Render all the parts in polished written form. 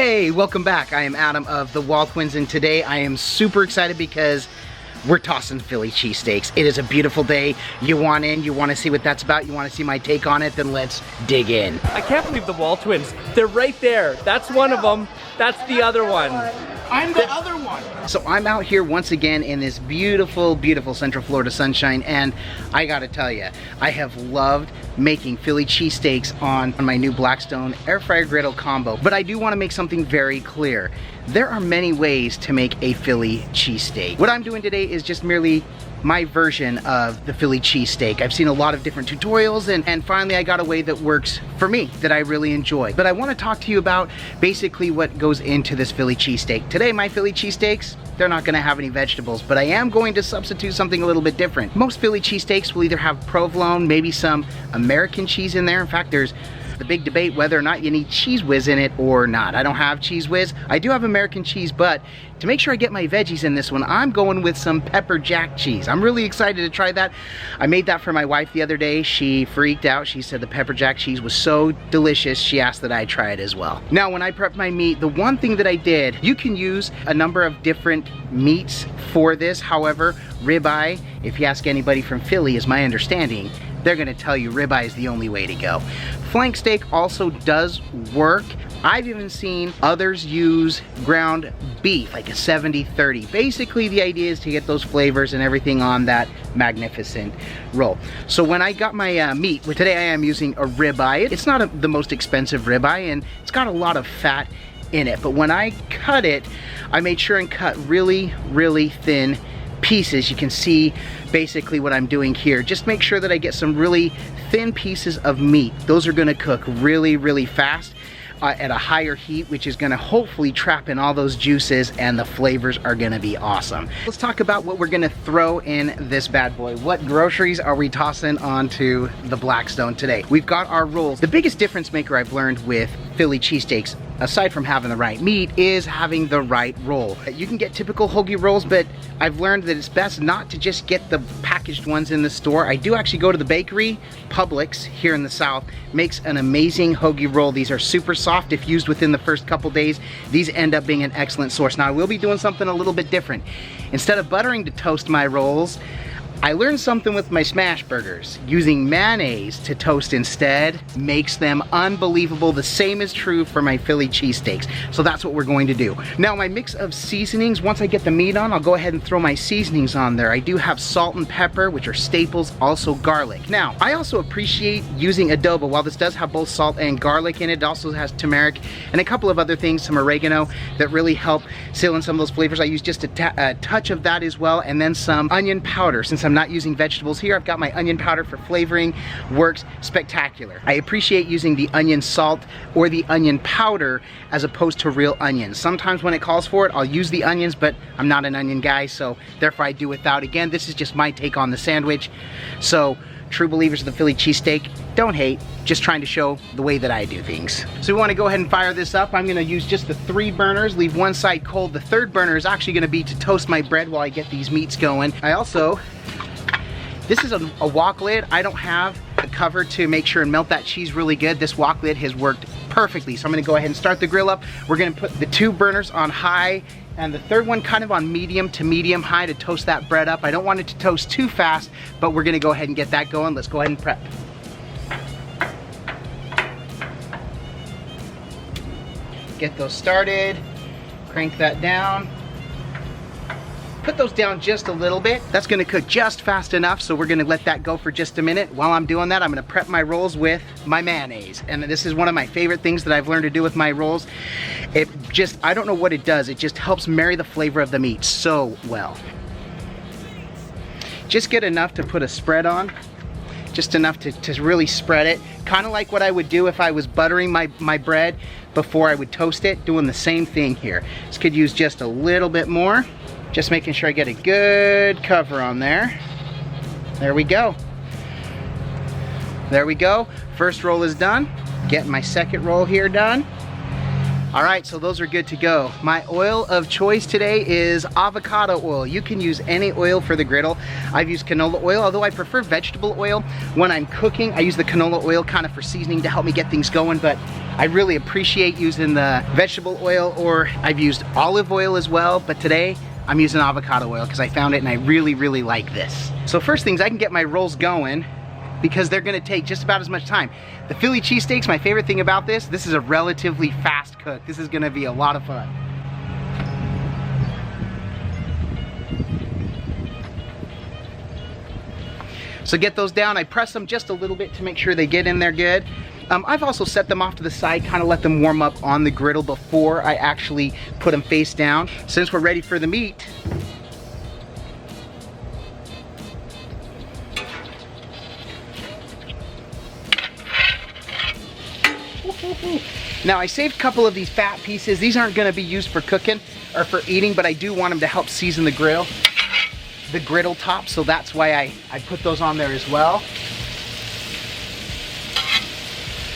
Hey, welcome back. I am Adam of the WALTWINS, and today I am super excited because we're tossing Philly cheesesteaks. It is a beautiful day. You want in, you want to see what that's about, you want to see my take on it, then let's dig in. I can't believe the WALTWINS. They're right there. That's one of them. That's the other one. I'm the other one. So I'm out here once again in this beautiful, beautiful Central Florida sunshine, and I gotta tell you, I have loved making Philly cheesesteaks on my new Blackstone air fryer griddle combo. But I do want to make something very clear. There are many ways to make a Philly cheesesteak. What I'm doing today is just merely my version of the Philly cheesesteak. I've seen a lot of different tutorials, and finally I got a way that works for me, that I really enjoy. But I want to talk to you about basically what goes into this Philly cheesesteak. Today my Philly cheesesteaks, they're not going to have any vegetables, but I am going to substitute something a little bit different. Most Philly cheesesteaks will either have provolone, maybe some American cheese in there. In fact, there's the big debate whether or not you need Cheese Whiz in it or not. I don't have Cheese Whiz. I do have American cheese, but to make sure I get my veggies in this one, I'm going with some pepper jack cheese. I'm really excited to try that. I made that for my wife the other day. She freaked out. She said the pepper jack cheese was so delicious, she asked that I try it as well. Now, when I prep my meat, the one thing that I did, you can use a number of different meats for this. However, ribeye, if you ask anybody from Philly, is my understanding, they're gonna tell you ribeye is the only way to go. Flank steak also does work. I've even seen others use ground beef, like a 70-30. Basically, the idea is to get those flavors and everything on that magnificent roll. So when I got my meat, today I am using a ribeye. It's not the most expensive ribeye, and it's got a lot of fat in it. But when I cut it, I made sure and cut really, really thin pieces. You can see basically what I'm doing here. Just make sure that I get some really thin pieces of meat. Those are gonna cook really, really fast at a higher heat, which is gonna hopefully trap in all those juices, and the flavors are gonna be awesome. Let's talk about what we're gonna throw in this bad boy. What groceries are we tossing onto the Blackstone today? We've got our rolls. The biggest difference maker I've learned with Philly cheesesteaks, aside from having the right meat, is having the right roll. You can get typical hoagie rolls, but I've learned that it's best not to just get the packaged ones in the store. I do actually go to the bakery. Publix here in the South makes an amazing hoagie roll. These are super soft. If used within the first couple days, these end up being an excellent source. Now, I will be doing something a little bit different. Instead of buttering to toast my rolls, I learned something with my smash burgers. Using mayonnaise to toast instead makes them unbelievable. The same is true for my Philly cheesesteaks. So that's what we're going to do. Now, my mix of seasonings, once I get the meat on, I'll go ahead and throw my seasonings on there. I do have salt and pepper, which are staples, also garlic. Now, I also appreciate using adobo. While this does have both salt and garlic in it, it also has turmeric and a couple of other things, some oregano, that really help seal in some of those flavors. I use just a touch of that as well, and then some onion powder. Since I'm not using vegetables here, I've got my onion powder for flavoring. Works spectacular. I appreciate using the onion salt or the onion powder as opposed to real onions. Sometimes when it calls for it, I'll use the onions, but I'm not an onion guy, so therefore I do without. Again, this is just my take on the sandwich. So true believers of the Philly cheesesteak, don't hate, just trying to show the way that I do things. So we want to go ahead and fire this up. I'm going to use just the 3 burners, leave one side cold. The third burner is actually going to be to toast my bread while I get these meats going. This is a wok lid. I don't have a cover to make sure and melt that cheese really good. This wok lid has worked perfectly. So I'm gonna go ahead and start the grill up. We're gonna put the 2 burners on high and the third one kind of on medium to medium high to toast that bread up. I don't want it to toast too fast, but we're gonna go ahead and get that going. Let's go ahead and prep. Get those started, crank that down. Put those down just a little bit. That's gonna cook just fast enough, so we're gonna let that go for just a minute. While I'm doing that, I'm gonna prep my rolls with my mayonnaise. And this is one of my favorite things that I've learned to do with my rolls. It just, I don't know what it does, it just helps marry the flavor of the meat so well. Just get enough to put a spread on. Just enough to really spread it. Kind of like what I would do if I was buttering my bread before I would toast it, doing the same thing here. This could use just a little bit more. Just making sure I get a good cover on there. There we go. There we go. First roll is done. Getting my second roll here done. All right, so those are good to go. My oil of choice today is avocado oil. You can use any oil for the griddle. I've used canola oil, although I prefer vegetable oil. When I'm cooking, I use the canola oil kind of for seasoning to help me get things going, but I really appreciate using the vegetable oil, or I've used olive oil as well, but today I'm using avocado oil because I found it and I really, really like this. So first things, I can get my rolls going because they're gonna take just about as much time. The Philly cheesesteaks, my favorite thing about this is a relatively fast cook. This is gonna be a lot of fun. So get those down, I press them just a little bit to make sure they get in there good. I've also set them off to the side, kind of let them warm up on the griddle before I actually put them face down. Since we're ready for the meat, now I saved a couple of these fat pieces. These aren't gonna be used for cooking or for eating, but I do want them to help season the griddle top, so that's why I put those on there as well.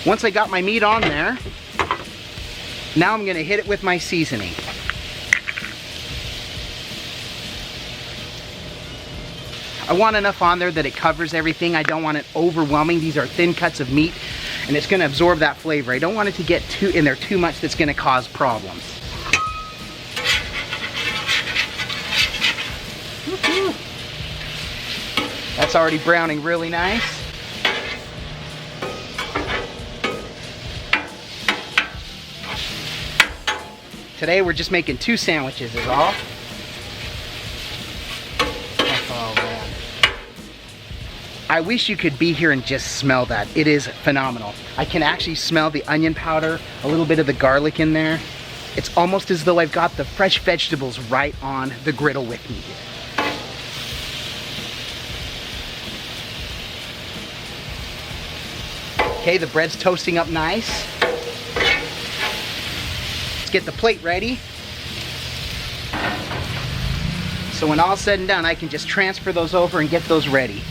Once I got my meat on there, now I'm gonna hit it with my seasoning. I want enough on there that it covers everything. I don't want it overwhelming. These are thin cuts of meat and it's gonna absorb that flavor. I don't want it to get in there too much that's gonna cause problems. That's already browning really nice. Today we're just making 2 sandwiches is all. Oh man. I wish you could be here and just smell that. It is phenomenal. I can actually smell the onion powder, a little bit of the garlic in there. It's almost as though I've got the fresh vegetables right on the griddle with me here. Okay, the bread's toasting up nice. Get the plate ready. So when all's said and done, I can just transfer those over and get those ready.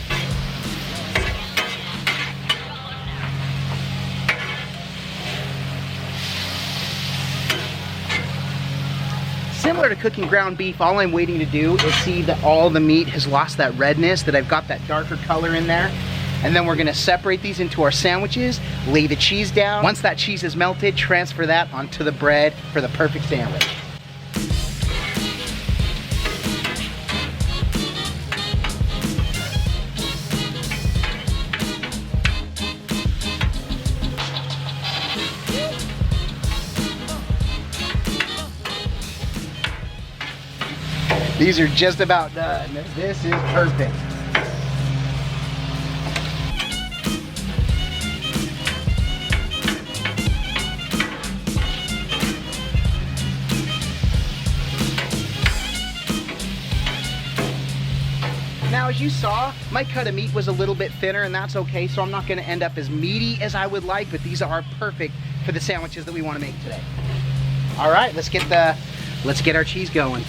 Similar to cooking ground beef, all I'm waiting to do is see that all the meat has lost that redness, that I've got that darker color in there. And then we're gonna separate these into our sandwiches, lay the cheese down. Once that cheese is melted, transfer that onto the bread for the perfect sandwich. These are just about done. This is perfect. Now, as you saw, my cut of meat was a little bit thinner, and that's okay, so I'm not gonna end up as meaty as I would like, but these are perfect for the sandwiches that we wanna make today. All right, let's get our cheese going.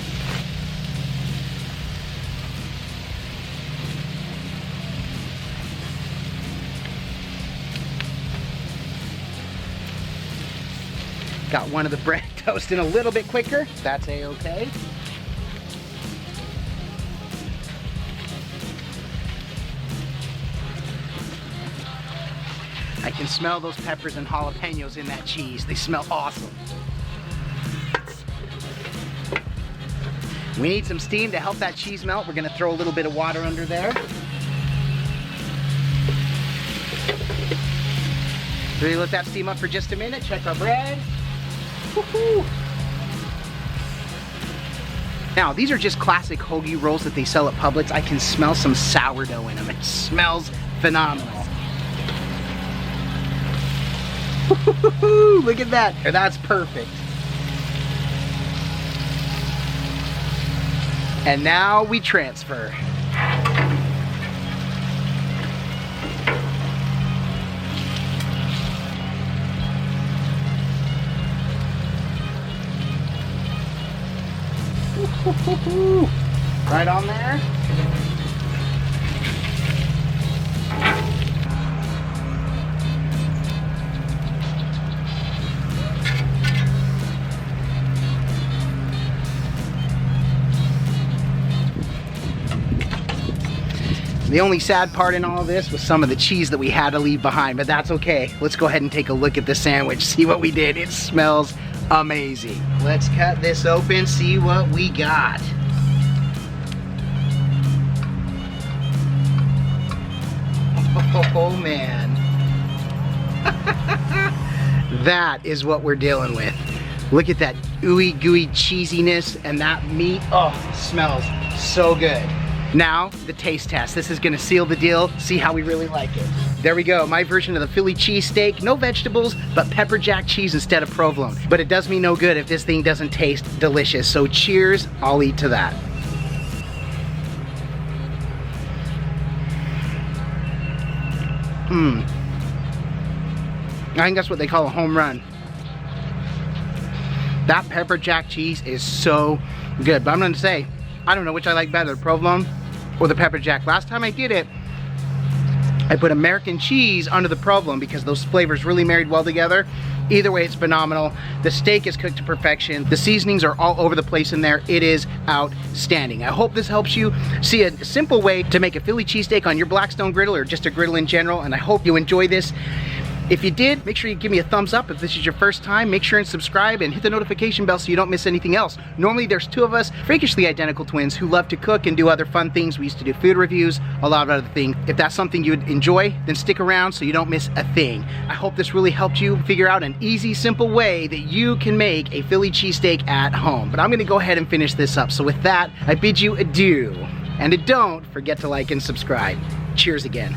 Got one of the bread toasting a little bit quicker. That's a-okay. I can smell those peppers and jalapenos in that cheese. They smell awesome. We need some steam to help that cheese melt. We're gonna throw a little bit of water under there. Really let that steam up for just a minute. Check our bread. Woohoo! Now, these are just classic hoagie rolls that they sell at Publix. I can smell some sourdough in them. It smells phenomenal. Woohoo! Look at that. That's perfect. And now we transfer. Right on there. The only sad part in all of this was some of the cheese that we had to leave behind, but that's okay. Let's go ahead and take a look at the sandwich, see what we did. It smells amazing. Let's cut this open, see what we got. Oh man. That is what we're dealing with. Look at that ooey gooey cheesiness and that meat. Oh, it smells so good. Now, the taste test. This is gonna seal the deal, see how we really like it. There we go, my version of the Philly cheesesteak. No vegetables, but pepper jack cheese instead of provolone. But it does me no good if this thing doesn't taste delicious. So cheers, I'll eat to that. I think that's what they call a home run. That pepper jack cheese is so good. But I'm gonna say, I don't know which I like better, the provolone or the pepper jack. Last time I did it, I put American cheese under the provolone because those flavors really married well together. Either way, it's phenomenal. The steak is cooked to perfection. The seasonings are all over the place in there. It is outstanding. I hope this helps you see a simple way to make a Philly cheesesteak on your Blackstone Griddle or just a griddle in general, and I hope you enjoy this. If you did, make sure you give me a thumbs up. If this is your first time, make sure and subscribe and hit the notification bell so you don't miss anything else. Normally there's two of us, freakishly identical twins, who love to cook and do other fun things. We used to do food reviews, a lot of other things. If that's something you'd enjoy, then stick around so you don't miss a thing. I hope this really helped you figure out an easy, simple way that you can make a Philly cheesesteak at home. But I'm gonna go ahead and finish this up. So with that, I bid you adieu. And don't forget to like and subscribe. Cheers again.